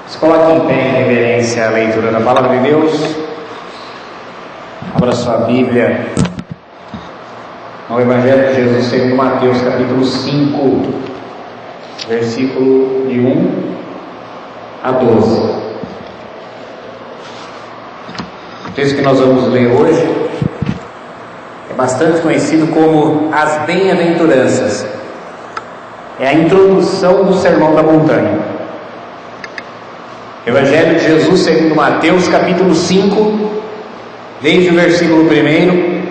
Se coloque em pé em reverência à leitura da Palavra de Deus. Abra sua Bíblia no Evangelho de Jesus segundo Mateus, capítulo 5, versículo de 1 a 12. O texto que nós vamos ler hoje é bastante conhecido como as Bem-aventuranças. É a introdução do Sermão da Montanha. Evangelho de Jesus segundo Mateus, capítulo 5, desde o versículo 1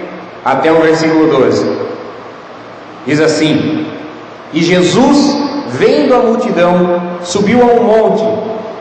até o versículo 12. Diz assim: E Jesus, vendo a multidão, subiu a um monte,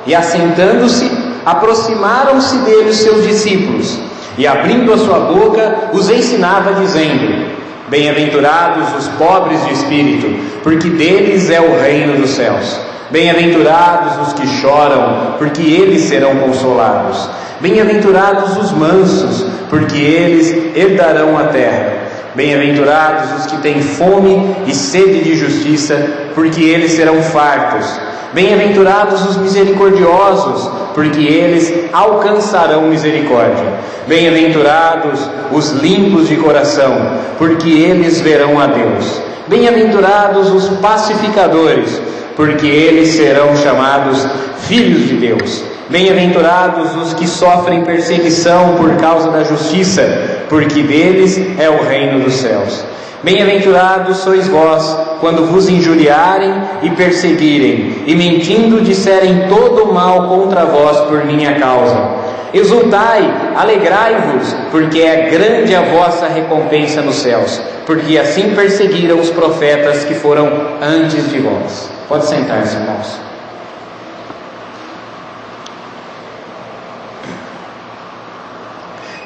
e assentando-se, aproximaram-se dele os seus discípulos, e abrindo a sua boca, os ensinava, dizendo: Bem-aventurados os pobres de espírito, porque deles é o reino dos céus. Bem-aventurados os que choram, porque eles serão consolados. Bem-aventurados os mansos, porque eles herdarão a terra. Bem-aventurados os que têm fome e sede de justiça, porque eles serão fartos. Bem-aventurados os misericordiosos, porque eles alcançarão misericórdia. Bem-aventurados os limpos de coração, porque eles verão a Deus. Bem-aventurados os pacificadores, porque eles serão chamados filhos de Deus. Bem-aventurados os que sofrem perseguição por causa da justiça, porque deles é o reino dos céus. Bem-aventurados sois vós, quando vos injuriarem e perseguirem, e mentindo disserem todo o mal contra vós por minha causa. Exultai, alegrai-vos, porque é grande a vossa recompensa nos céus, porque assim perseguiram os profetas que foram antes de vós. Pode sentar-se, irmãos.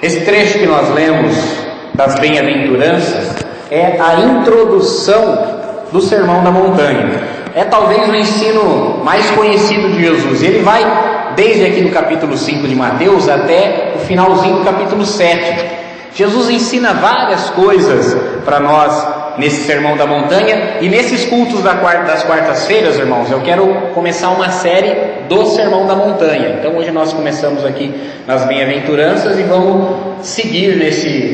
Esse trecho que nós lemos das Bem-aventuranças é a introdução do Sermão da Montanha. É talvez o ensino mais conhecido de Jesus. Ele vai desde aqui no capítulo 5 de Mateus até o finalzinho do capítulo 7. Jesus ensina várias coisas para nós nesse Sermão da Montanha, e nesses cultos das quartas-feiras, irmãos, eu quero começar uma série do Sermão da Montanha. Então hoje nós começamos aqui nas Bem-aventuranças e vamos seguir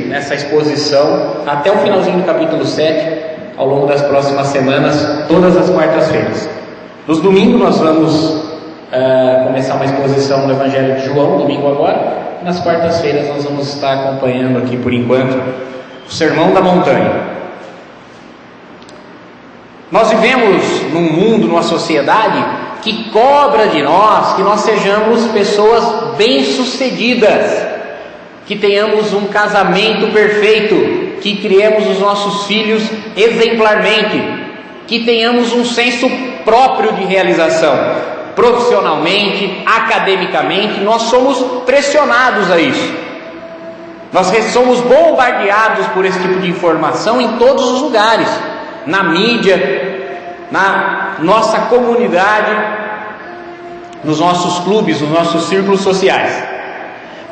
nessa exposição até o finalzinho do capítulo 7, ao longo das próximas semanas, todas as quartas-feiras. Nos domingos nós vamos começar uma exposição do Evangelho de João, domingo agora. Nas quartas-feiras nós vamos estar acompanhando aqui, por enquanto, o Sermão da Montanha. Nós vivemos num mundo, numa sociedade que cobra de nós que nós sejamos pessoas bem-sucedidas, que tenhamos um casamento perfeito, que criemos os nossos filhos exemplarmente, que tenhamos um senso próprio de realização, profissionalmente, academicamente. Nós somos pressionados a isso. Nós somos bombardeados por esse tipo de informação em todos os lugares, na mídia, na nossa comunidade, nos nossos clubes, nos nossos círculos sociais.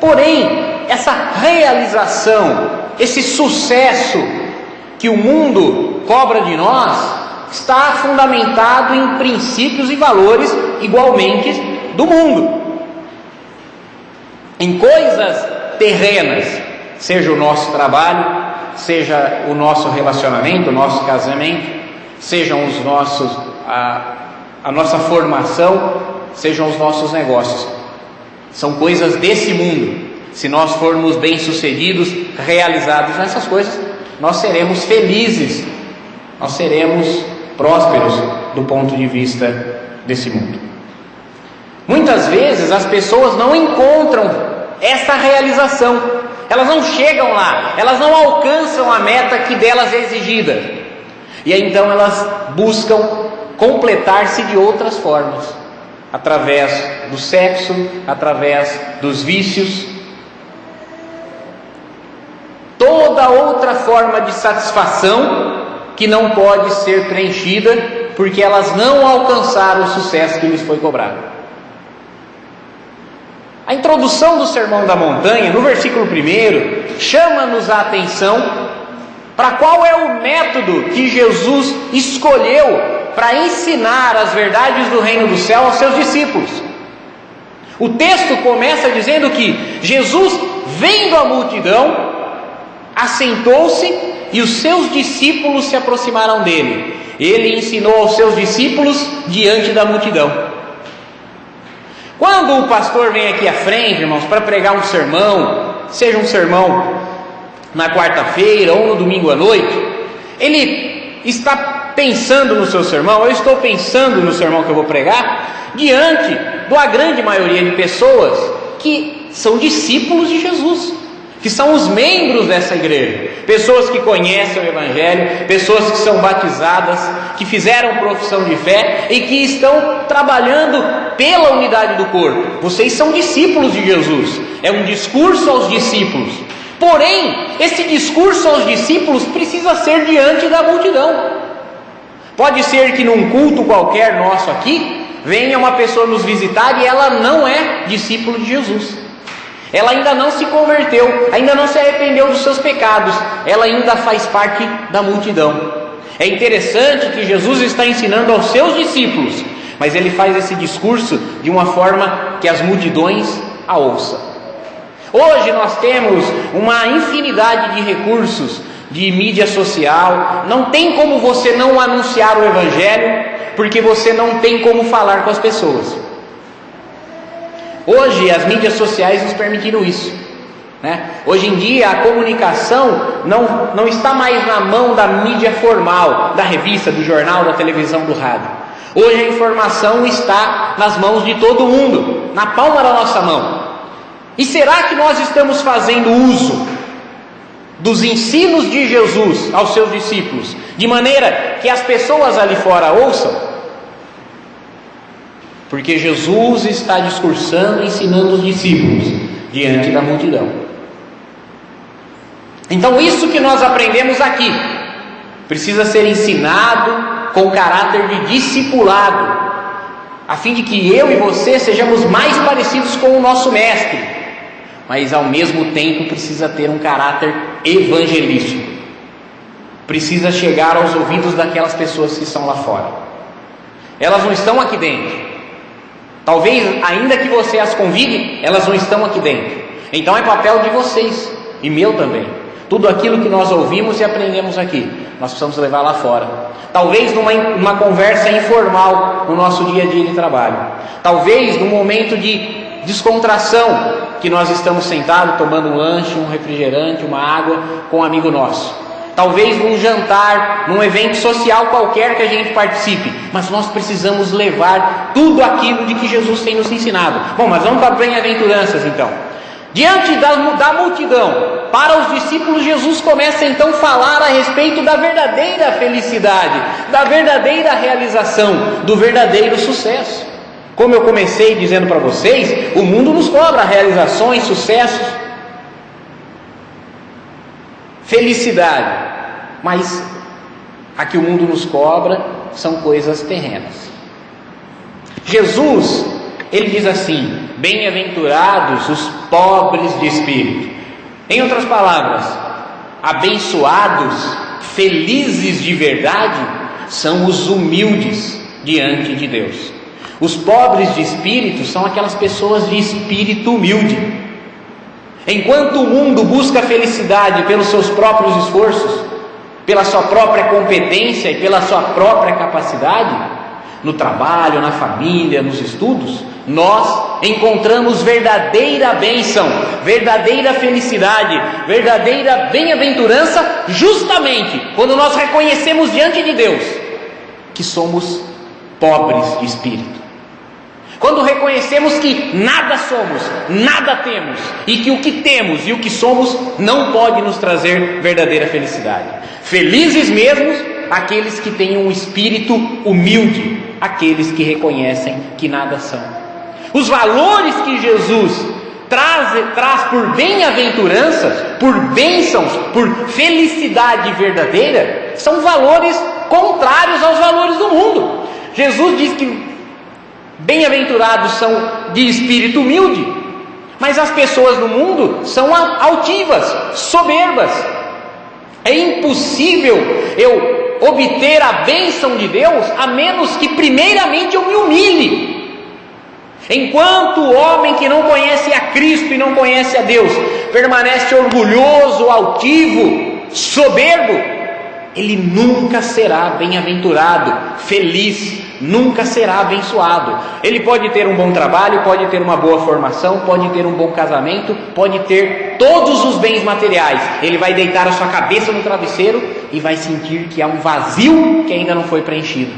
Porém, essa realização, esse sucesso que o mundo cobra de nós, está fundamentado em princípios e valores igualmente do mundo, em coisas terrenas, seja o nosso trabalho, seja o nosso relacionamento, o nosso casamento, sejam os nossos, a nossa formação, sejam os nossos negócios. São coisas desse mundo. Se nós formos bem-sucedidos, realizados nessas coisas, nós seremos felizes, nós seremos prósperos do ponto de vista desse mundo. Muitas vezes as pessoas não encontram essa realização. Elas não chegam lá, elas não alcançam a meta que delas é exigida. E aí então elas buscam completar-se de outras formas, através do sexo, através dos vícios. Toda outra forma de satisfação que não pode ser preenchida, porque elas não alcançaram o sucesso que lhes foi cobrado. A introdução do Sermão da Montanha, no versículo 1, chama-nos a atenção para qual é o método que Jesus escolheu para ensinar as verdades do reino do céu aos seus discípulos. O texto começa dizendo que Jesus, vendo a multidão, assentou-se e os seus discípulos se aproximaram dele. Ele ensinou aos seus discípulos diante da multidão. Quando o pastor vem aqui à frente, irmãos, para pregar um sermão, seja um sermão na quarta-feira ou no domingo à noite, ele está pensando no seu sermão, eu estou pensando no sermão que eu vou pregar, diante da grande maioria de pessoas que são discípulos de Jesus, que são os membros dessa igreja, pessoas que conhecem o Evangelho, pessoas que são batizadas, que fizeram profissão de fé e que estão trabalhando pela unidade do corpo. Vocês são discípulos de Jesus, é um discurso aos discípulos. Porém, esse discurso aos discípulos precisa ser diante da multidão. Pode ser que num culto qualquer nosso aqui, venha uma pessoa nos visitar e ela não é discípulo de Jesus. Ela ainda não se converteu, ainda não se arrependeu dos seus pecados, ela ainda faz parte da multidão. É interessante que Jesus está ensinando aos seus discípulos, mas ele faz esse discurso de uma forma que as multidões a ouçam. Hoje nós temos uma infinidade de recursos de mídia social, não tem como você não anunciar o Evangelho, porque você não tem como falar com as pessoas. Hoje as mídias sociais nos permitiram isso, né? Hoje em dia a comunicação não está mais na mão da mídia formal, da revista, do jornal, da televisão, do rádio. Hoje a informação está nas mãos de todo mundo, na palma da nossa mão. E será que nós estamos fazendo uso dos ensinos de Jesus aos seus discípulos, de maneira que as pessoas ali fora ouçam? Porque Jesus está discursando, ensinando os discípulos diante da multidão. Então isso que nós aprendemos aqui precisa ser ensinado com caráter de discipulado, a fim de que eu e você sejamos mais parecidos com o nosso mestre, mas ao mesmo tempo precisa ter um caráter evangelístico, precisa chegar aos ouvidos daquelas pessoas que estão lá fora. Elas não estão aqui dentro. Talvez, ainda que você as convide, elas não estão aqui dentro. Então é papel de vocês, e meu também. Tudo aquilo que nós ouvimos e aprendemos aqui, nós precisamos levar lá fora. Talvez numa conversa informal no nosso dia a dia de trabalho. Talvez num momento de descontração, que nós estamos sentados tomando um lanche, um refrigerante, uma água com um amigo nosso. Talvez num jantar, num evento social qualquer que a gente participe, mas nós precisamos levar tudo aquilo de que Jesus tem nos ensinado. Bom, mas vamos para bem-aventuranças então. Diante da multidão, para os discípulos, Jesus começa então a falar a respeito da verdadeira felicidade, da verdadeira realização, do verdadeiro sucesso. Como eu comecei dizendo para vocês, o mundo nos cobra realizações, sucessos, felicidade, mas a que o mundo nos cobra são coisas terrenas. Jesus, ele diz assim: bem-aventurados os pobres de espírito. Em outras palavras, abençoados, felizes de verdade, são os humildes diante de Deus. Os pobres de espírito são aquelas pessoas de espírito humilde. Enquanto o mundo busca felicidade pelos seus próprios esforços, pela sua própria competência e pela sua própria capacidade, no trabalho, na família, nos estudos, nós encontramos verdadeira bênção, verdadeira felicidade, verdadeira bem-aventurança, justamente quando nós reconhecemos diante de Deus que somos pobres de espírito. Quando reconhecemos que nada somos, nada temos, e que o que temos e o que somos não pode nos trazer verdadeira felicidade. Felizes mesmo aqueles que têm um espírito humilde, aqueles que reconhecem que nada são. Os valores que Jesus traz por bem-aventuranças, por bênçãos, por felicidade verdadeira, são valores contrários aos valores do mundo. Jesus diz que bem-aventurados são de espírito humilde, mas as pessoas no mundo são altivas, soberbas. É impossível eu obter a bênção de Deus a menos que primeiramente eu me humilhe. Enquanto o homem que não conhece a Cristo e não conhece a Deus permanece orgulhoso, altivo, soberbo, ele nunca será bem-aventurado, feliz, nunca será abençoado. Ele pode ter um bom trabalho, pode ter uma boa formação, pode ter um bom casamento, pode ter todos os bens materiais. Ele vai deitar a sua cabeça no travesseiro e vai sentir que há um vazio que ainda não foi preenchido.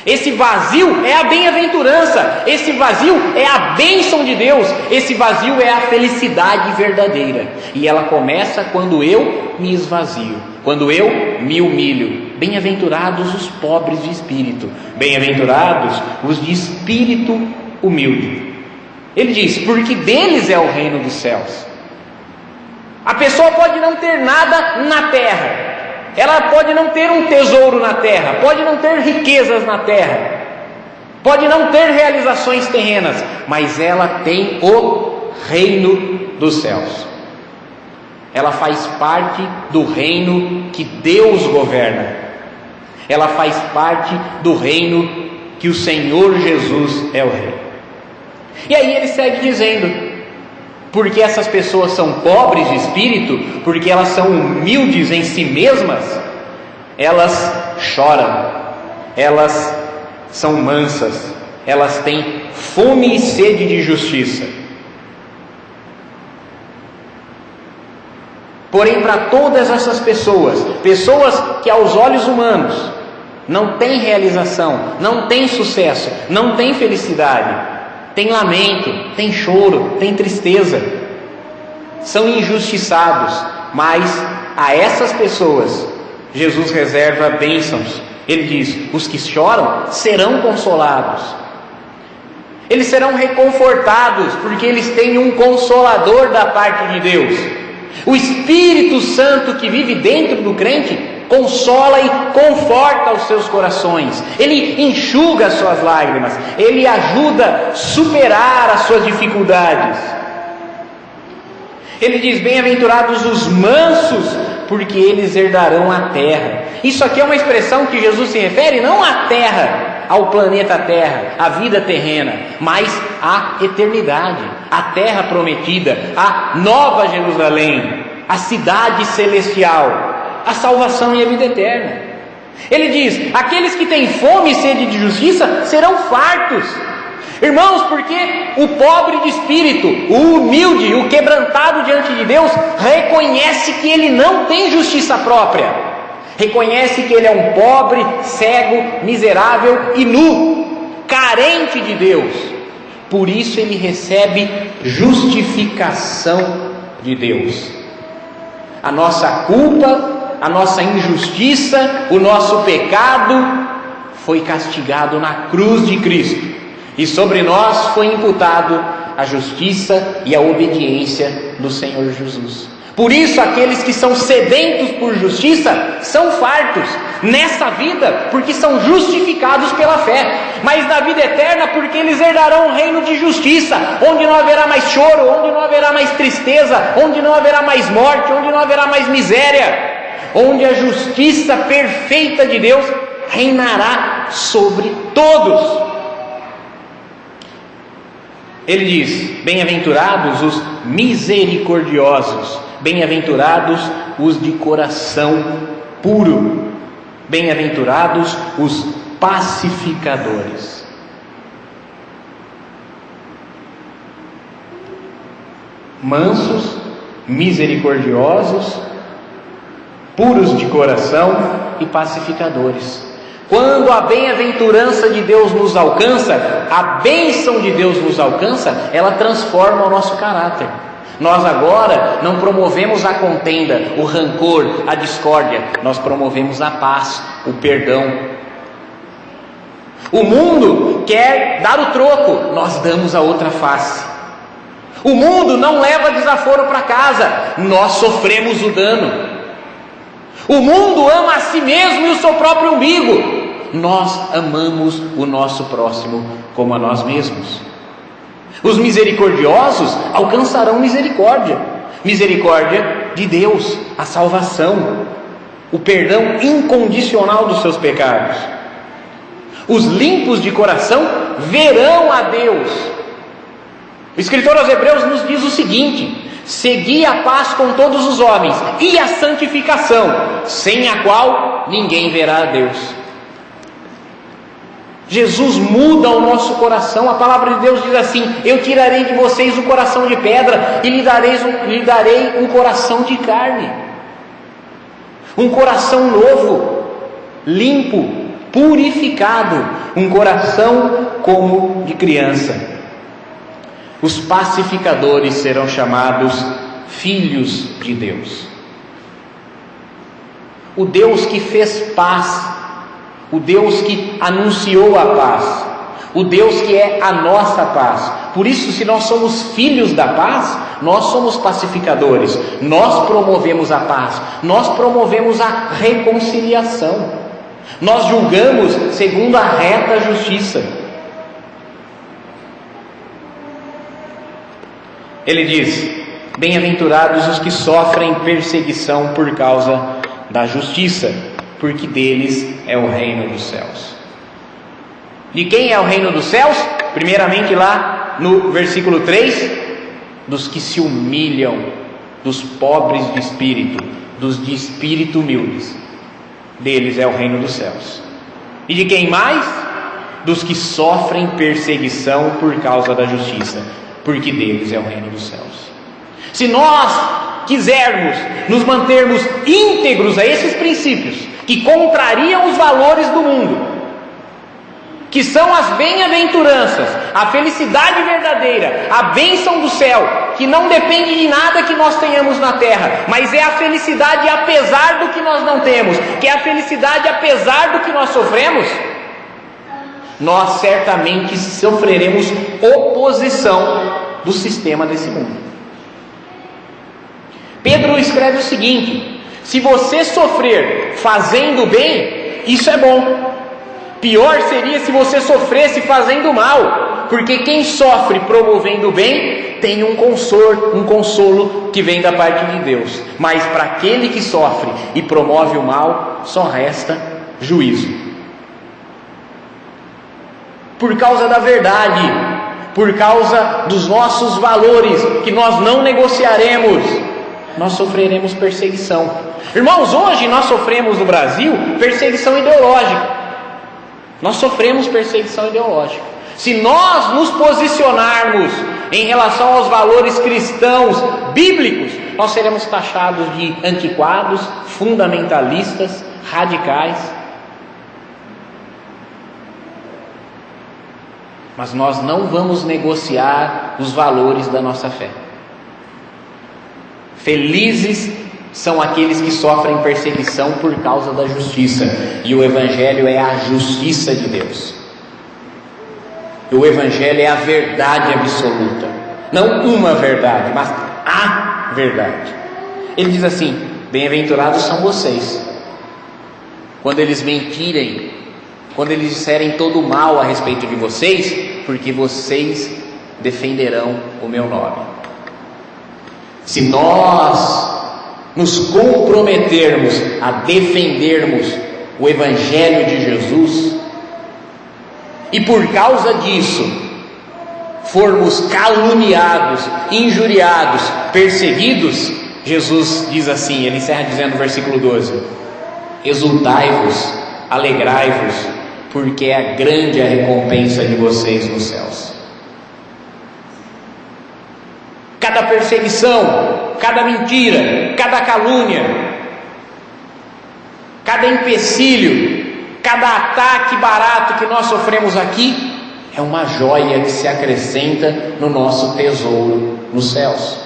Esse vazio é a bem-aventurança, esse vazio é a bênção de Deus, esse vazio é a felicidade verdadeira. E ela começa quando eu me esvazio, quando eu me humilho. Bem-aventurados os pobres de espírito, bem-aventurados os de espírito humilde. Ele diz, porque deles é o reino dos céus. A pessoa pode não ter nada na terra, ela pode não ter um tesouro na terra, pode não ter riquezas na terra, pode não ter realizações terrenas, mas ela tem o reino dos céus. Ela faz parte do reino que Deus governa. Ela faz parte do reino que o Senhor Jesus é o rei. E aí ele segue dizendo, porque essas pessoas são pobres de espírito, porque elas são humildes em si mesmas, elas choram, elas são mansas, elas têm fome e sede de justiça. Porém, para todas essas pessoas que aos olhos humanos não têm realização, não têm sucesso, não têm felicidade, tem lamento, tem choro, tem tristeza, são injustiçados, mas a essas pessoas Jesus reserva bênçãos. Ele diz, os que choram serão consolados, eles serão reconfortados, porque eles têm um consolador da parte de Deus. O Espírito Santo que vive dentro do crente consola e conforta os seus corações, ele enxuga as suas lágrimas, ele ajuda a superar as suas dificuldades. Ele diz, bem-aventurados os mansos, porque eles herdarão a terra. Isso aqui é uma expressão que Jesus se refere não à terra, ao planeta Terra, à vida terrena, mas à eternidade, à terra prometida, à nova Jerusalém, à cidade celestial, a salvação e a vida eterna. Ele diz, aqueles que têm fome e sede de justiça serão fartos. Irmãos, porque o pobre de espírito, o humilde, o quebrantado diante de Deus, reconhece que ele não tem justiça própria, reconhece que ele é um pobre, cego, miserável e nu, carente de Deus. Por isso ele recebe justificação de Deus. A nossa culpa, a nossa injustiça, o nosso pecado foi castigado na cruz de Cristo, e sobre nós foi imputado a justiça e a obediência do Senhor Jesus. Por isso aqueles que são sedentos por justiça são fartos nessa vida, porque são justificados pela fé, mas na vida eterna porque eles herdarão um reino de justiça, onde não haverá mais choro, onde não haverá mais tristeza, onde não haverá mais morte, onde não haverá mais miséria, onde a justiça perfeita de Deus reinará sobre todos. Ele diz, bem-aventurados os misericordiosos, bem-aventurados os de coração puro, bem-aventurados os pacificadores. Mansos, misericordiosos, puros de coração e pacificadores. Quando a bem-aventurança de Deus nos alcança, a bênção de Deus nos alcança, ela transforma o nosso caráter. Nós agora não promovemos a contenda, o rancor, a discórdia, nós promovemos a paz, o perdão. O mundo quer dar o troco, nós damos a outra face. O mundo não leva desaforo para casa, nós sofremos o dano. O mundo ama a si mesmo e o seu próprio umbigo, nós amamos o nosso próximo como a nós mesmos. Os misericordiosos alcançarão misericórdia, misericórdia de Deus, a salvação, o perdão incondicional dos seus pecados. Os limpos de coração verão a Deus, O escritor aos Hebreus nos diz o seguinte: segui a paz com todos os homens e a santificação, sem a qual ninguém verá a Deus. Jesus muda o nosso coração. A palavra de Deus diz assim: eu tirarei de vocês o coração de pedra e lhe darei um coração de carne. Um coração novo, limpo, purificado, um coração como de criança. Os pacificadores serão chamados filhos de Deus. O Deus que fez paz, o Deus que anunciou a paz, o Deus que é a nossa paz. Por isso, se nós somos filhos da paz, nós somos pacificadores, nós promovemos a paz, nós promovemos a reconciliação, nós julgamos segundo a reta justiça. Ele diz: bem-aventurados os que sofrem perseguição por causa da justiça, porque deles é o reino dos céus. De quem é o reino dos céus? Primeiramente lá no versículo 3, dos que se humilham, dos pobres de espírito, dos de espírito humildes. Deles é o reino dos céus. E de quem mais? Dos que sofrem perseguição por causa da justiça, porque deles é o reino dos céus. Se nós quisermos nos mantermos íntegros a esses princípios, que contrariam os valores do mundo, que são as bem-aventuranças, a felicidade verdadeira, a bênção do céu, que não depende de nada que nós tenhamos na terra, mas é a felicidade apesar do que nós não temos, que é a felicidade apesar do que nós sofremos, nós certamente sofreremos oposição do sistema desse mundo. Pedro escreve o seguinte: se você sofrer fazendo bem, isso é bom. Pior seria se você sofresse fazendo mal, porque quem sofre promovendo o bem tem um consolo que vem da parte de Deus. Mas para aquele que sofre e promove o mal, só resta juízo. Por causa da verdade, por causa dos nossos valores, que nós não negociaremos, nós sofreremos perseguição. Irmãos, hoje nós sofremos no Brasil perseguição ideológica. Nós sofremos perseguição ideológica. Se nós nos posicionarmos em relação aos valores cristãos bíblicos, nós seremos taxados de antiquados, fundamentalistas, radicais. Mas nós não vamos negociar os valores da nossa fé. Felizes são aqueles que sofrem perseguição por causa da justiça, e o Evangelho é a justiça de Deus. O Evangelho é a verdade absoluta, não uma verdade, mas a verdade. Ele diz assim: bem-aventurados são vocês, quando eles mentirem, quando eles disserem todo o mal a respeito de vocês, porque vocês defenderão o meu nome. Se nós nos comprometermos a defendermos o Evangelho de Jesus, e por causa disso formos caluniados, injuriados, perseguidos, Jesus diz assim, ele encerra dizendo no versículo 12: exultai-vos, alegrai-vos, porque é grande a recompensa de vocês nos céus. Cada perseguição, cada mentira, cada calúnia, cada empecilho, cada ataque barato que nós sofremos aqui, é uma joia que se acrescenta no nosso tesouro nos céus.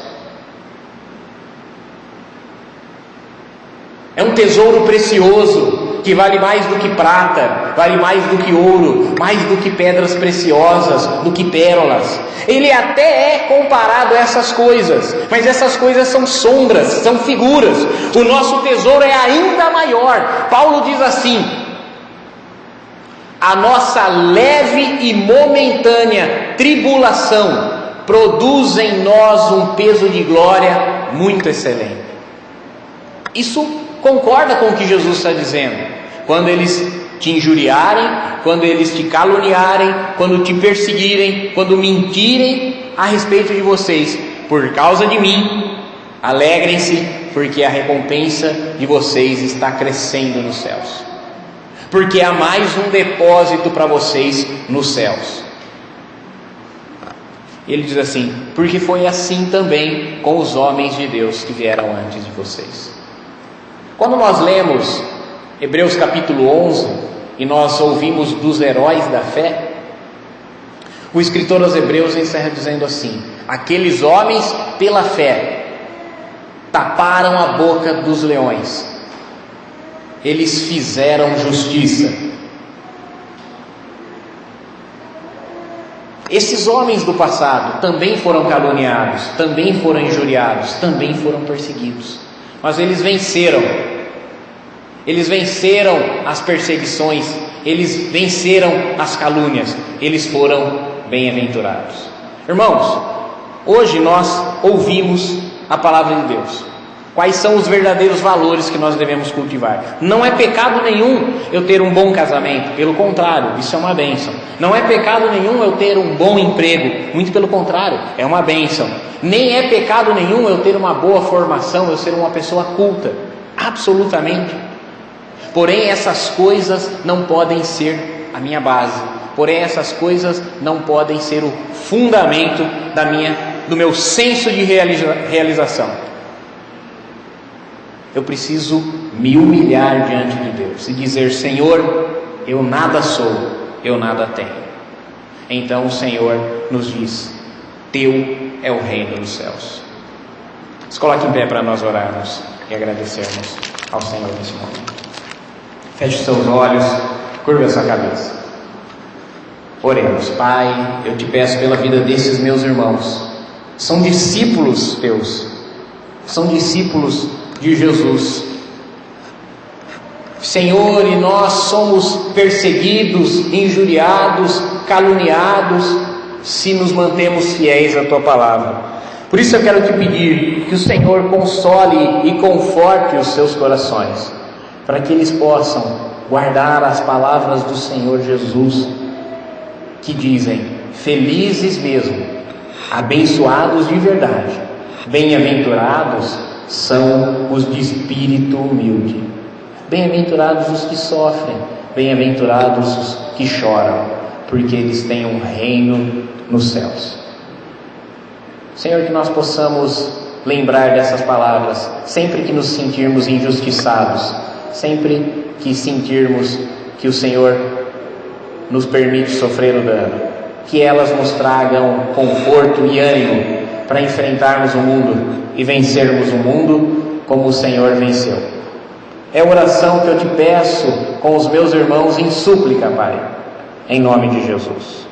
É um tesouro precioso, que vale mais do que prata, vale mais do que ouro, mais do que pedras preciosas, do que pérolas. Ele até é comparado a essas coisas, mas essas coisas são sombras, são figuras. O nosso tesouro é ainda maior. Paulo diz assim: a nossa leve e momentânea tribulação produz em nós um peso de glória muito excelente. Isso concorda com o que Jesus está dizendo. Quando eles te injuriarem, quando eles te caluniarem, quando te perseguirem, quando mentirem, a respeito de vocês: por causa de mim, alegrem-se, porque a recompensa de vocês está crescendo nos céus. Porque há mais um depósito para vocês nos céus. Ele diz assim: porque foi assim também com os homens de Deus que vieram antes de vocês. Quando nós lemos Hebreus capítulo 11 e nós ouvimos dos heróis da fé, o escritor aos Hebreus encerra dizendo assim: aqueles homens pela fé taparam a boca dos leões, eles fizeram justiça. Esses homens do passado também foram caluniados, também foram injuriados, também foram perseguidos, mas eles venceram as perseguições, eles venceram as calúnias, eles foram bem-aventurados. Irmãos, hoje nós ouvimos a palavra de Deus. Quais são os verdadeiros valores que nós devemos cultivar? Não é pecado nenhum eu ter um bom casamento, pelo contrário, isso é uma bênção. Não é pecado nenhum eu ter um bom emprego, muito pelo contrário, é uma bênção. Nem é pecado nenhum eu ter uma boa formação, eu ser uma pessoa culta, absolutamente. Porém, essas coisas não podem ser a minha base. Porém, essas coisas não podem ser o fundamento do meu senso de realização. Eu preciso me humilhar diante de Deus e dizer: Senhor, eu nada sou, eu nada tenho. Então o Senhor nos diz: teu é o reino dos céus. Se coloque em pé para nós orarmos e agradecermos ao Senhor nesse momento. Feche os seus olhos, curva a sua cabeça. Oremos. Pai, eu te peço pela vida desses meus irmãos. São discípulos teus, são discípulos de Jesus, Senhor, e nós somos perseguidos, injuriados, caluniados, se nos mantemos fiéis à tua palavra. Por isso eu quero te pedir que o Senhor console e conforte os seus corações, para que eles possam guardar as palavras do Senhor Jesus, que dizem: felizes mesmo, abençoados de verdade, bem-aventurados são os de espírito humilde, bem-aventurados os que sofrem, bem-aventurados os que choram, porque eles têm um reino nos céus. Senhor, que nós possamos lembrar dessas palavras sempre que nos sentirmos injustiçados, sempre que sentirmos que o Senhor nos permite sofrer o dano, que elas nos tragam conforto e ânimo para enfrentarmos o mundo e vencermos o mundo como o Senhor venceu. É a oração que eu te peço com os meus irmãos em súplica, Pai, em nome de Jesus.